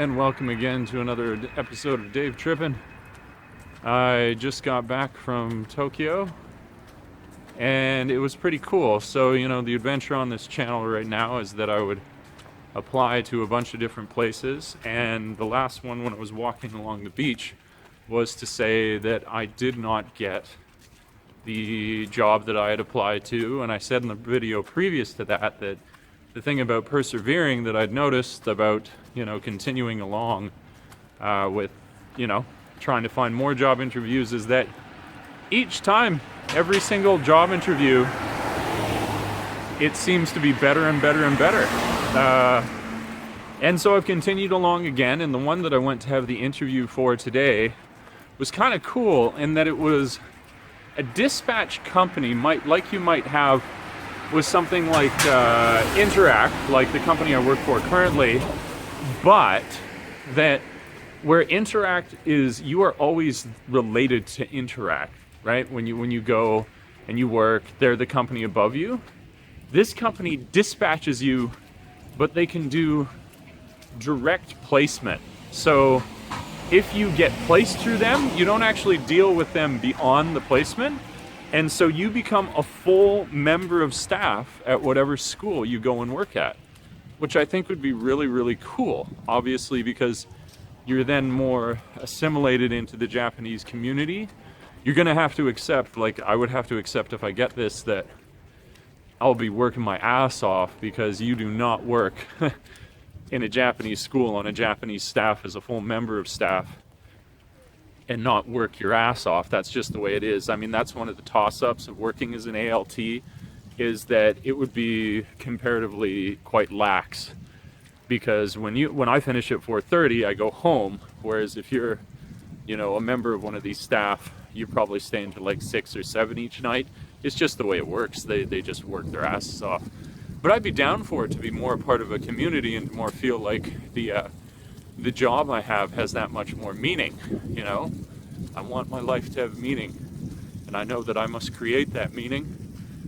and welcome again to another episode of Dave Trippin'. I just got back from Tokyo, and it was pretty cool. So, the adventure on this channel right now is that I would apply to a bunch of different places, and the last one, when I was walking along the beach, was to say that I did not get the job that I had applied to, and I said in the video previous to that that the thing about persevering that I'd noticed about, continuing along with, trying to find more job interviews is that each time, every single job interview, it seems to be better and better and better. And so I've continued along again, and the one that I went to have the interview for today was kind of cool in that it was a dispatch company, like you might have with something like Interact, like the company I work for currently, but that where Interact is, you are always related to Interact, right? When you go and you work, they're the company above you. This company dispatches you, but they can do direct placement. So if you get placed through them, you don't actually deal with them beyond the placement. And so you become a full member of staff at whatever school you go and work at, which I think would be really, really cool, obviously, because you're then more assimilated into the Japanese community. You're going to have to accept, like I would have to accept if I get this, that I'll be working my ass off, because you do not work in a Japanese school on a Japanese staff as a full member of staff and not work your ass off. That's just the way it is. I mean, that's one of the toss-ups of working as an ALT, is that it would be comparatively quite lax, because when I finish at 4:30, I go home, whereas if you're, a member of one of these staff, you're probably staying to like 6 or 7 each night. It's just the way it works. They just work their asses off. But I'd be down for it to be more a part of a community and more feel like the job I have has that much more meaning. I want my life to have meaning, and I know that I must create that meaning,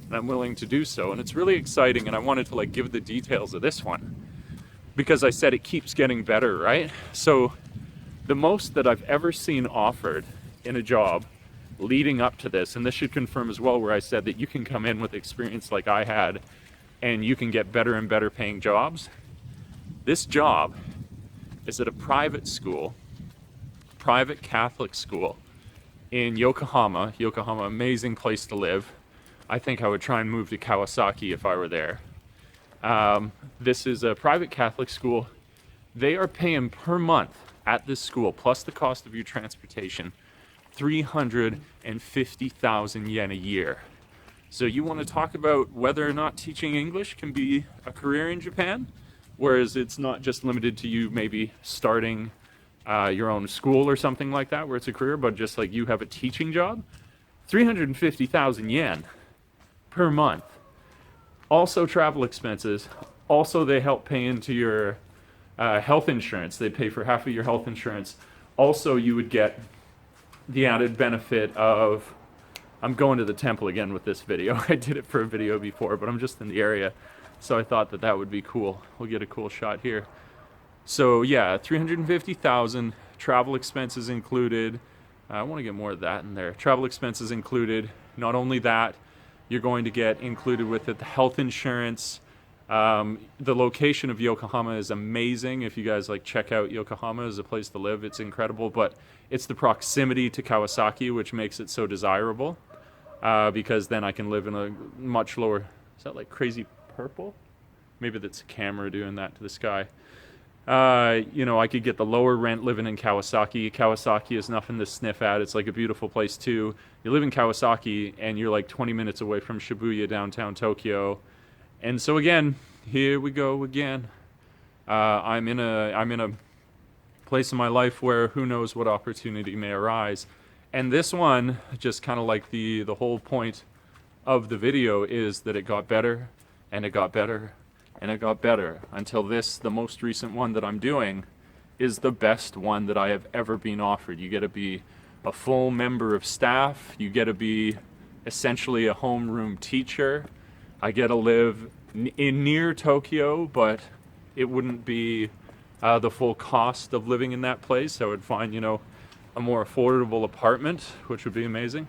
and I'm willing to do so. And it's really exciting, and I wanted to give the details of this one, because I said it keeps getting better, right? So the most that I've ever seen offered in a job leading up to this, and this should confirm as well where I said that you can come in with experience like I had and you can get better and better paying jobs. This job is at a private school, private Catholic school in Yokohama. Yokohama, amazing place to live. I think I would try and move to Kawasaki if I were there. This is a private Catholic school. They are paying per month at this school, plus the cost of your transportation, 350,000 yen a year. So you want to talk about whether or not teaching English can be a career in Japan? Whereas it's not just limited to you maybe starting your own school or something like that, where it's a career, but just like you have a teaching job. 350,000 yen per month. Also travel expenses. Also they help pay into your health insurance. They pay for half of your health insurance. Also you would get the added benefit of, I'm going to the temple again with this video. I did it for a video before, but I'm just in the area. So I thought that would be cool. We'll get a cool shot here. So yeah, 350,000, travel expenses included. I want to get more of that in there. Travel expenses included. Not only that, you're going to get included with it the health insurance. The location of Yokohama is amazing. If you guys check out Yokohama as a place to live, it's incredible. But it's the proximity to Kawasaki which makes it so desirable, because then I can live in a much lower. Is that like crazy purple? Maybe that's a camera doing that to the sky. I could get the lower rent living in Kawasaki. Kawasaki is nothing to sniff at. It's like a beautiful place too. You live in Kawasaki and you're like 20 minutes away from Shibuya, downtown Tokyo. And so again, here we go again. I'm in a place in my life where who knows what opportunity may arise. And this one, just kind of like the whole point of the video, is that it got better and it got better and it got better until this, the most recent one that I'm doing, is the best one that I have ever been offered. You get to be a full member of staff. You get to be essentially a homeroom teacher. I get to live in near Tokyo, but it wouldn't be the full cost of living in that place. I would find, you know, a more affordable apartment, which would be amazing.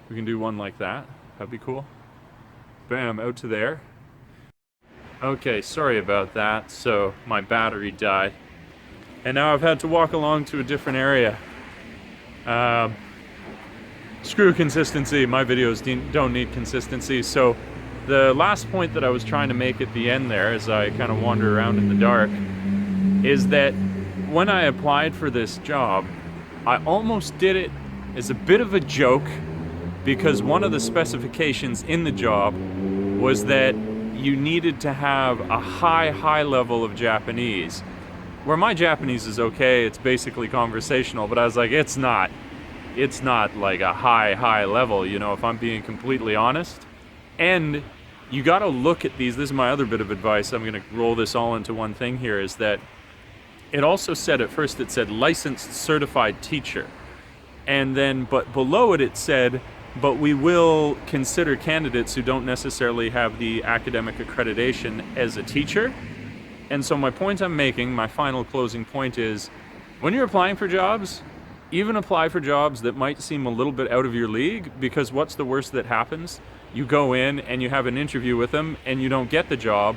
We can do one like that. That'd be cool. Bam, out to there. Okay, sorry about that. So my battery died. And now I've had to walk along to a different area. Screw consistency. My videos don't need consistency. So the last point that I was trying to make at the end there, as I kind of wander around in the dark, is that when I applied for this job, I almost did it as a bit of a joke, because one of the specifications in the job was that you needed to have a high level of Japanese. Where my Japanese is okay, it's basically conversational, but I was like, it's not like a high level, you know, if I'm being completely honest. And you gotta look at these. This is my other bit of advice. I'm gonna roll this all into one thing here, is that it also said, at first it said licensed certified teacher. And then, but below it said, but we will consider candidates who don't necessarily have the academic accreditation as a teacher. And so my point I'm making, my final closing point, is when you're applying for jobs, even apply for jobs that might seem a little bit out of your league, because what's the worst that happens? You go in and you have an interview with them and you don't get the job.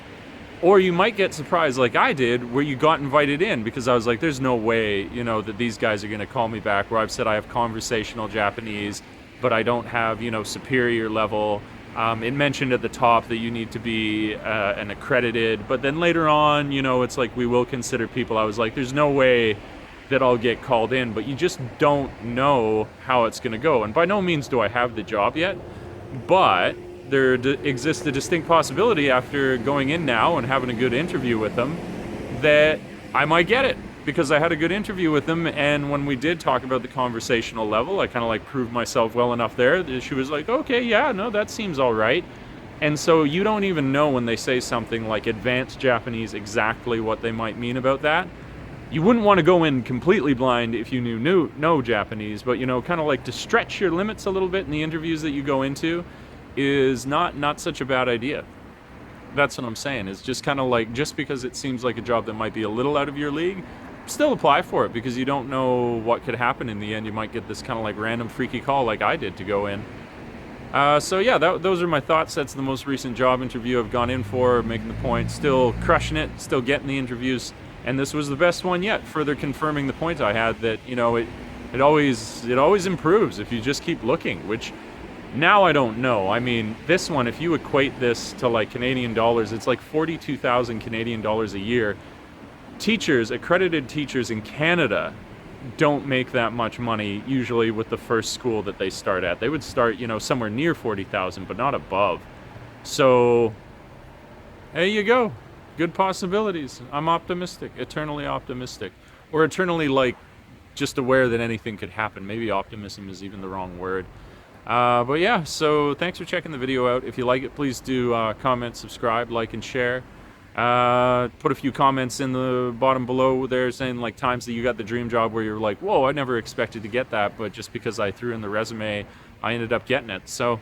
Or you might get surprised like I did, where you got invited in, because I was like, there's no way, you know, that these guys are gonna call me back, where I've said I have conversational Japanese, but I don't have, you know, superior level. It mentioned at the top that you need to be an accredited, but then later on, you know, it's like, we will consider people. I was like, there's no way that I'll get called in, but you just don't know how it's gonna go. And by no means do I have the job yet, but there exists a distinct possibility, after going in now and having a good interview with them, that I might get it, because I had a good interview with them. And when we did talk about the conversational level, I kind of like proved myself well enough there that she was like, okay, yeah, no, that seems all right. And so you don't even know, when they say something like advanced Japanese, exactly what they might mean about that. You wouldn't want to go in completely blind if you knew no Japanese, but, you know, kind of like to stretch your limits a little bit in the interviews that you go into is not such a bad idea. That's what I'm saying. It's just kind of like, just because it seems like a job that might be a little out of your league, still apply for it, because you don't know what could happen in the end. You might get this kind of like random freaky call like I did to go in. So yeah, those are my thoughts. That's the most recent job interview I've gone in for, making the point, still crushing it, still getting the interviews. And this was the best one yet, further confirming the point I had, that, you know, it always improves if you just keep looking, which now I don't know. I mean, this one, if you equate this to like Canadian dollars, it's like 42,000 Canadian dollars a year. Teachers, accredited teachers in Canada, don't make that much money usually with the first school that they start at. They would start, you know, somewhere near 40,000, but not above. So there you go. Good possibilities. I'm optimistic, eternally optimistic, or eternally like just aware that anything could happen. Maybe optimism is even the wrong word. But yeah, so thanks for checking the video out. If you like it, please do comment, subscribe, like, and share. Put a few comments in the bottom below there saying like times that you got the dream job where you're like, whoa, I never expected to get that, but just because I threw in the resume, I ended up getting it. So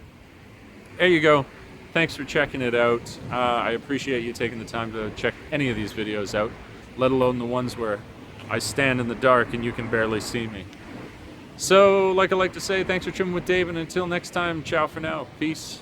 there you go. Thanks for checking it out. I appreciate you taking the time to check any of these videos out, let alone the ones where I stand in the dark and you can barely see me. So like I like to say, thanks for trimming with Dave, and until next time, ciao for now. Peace.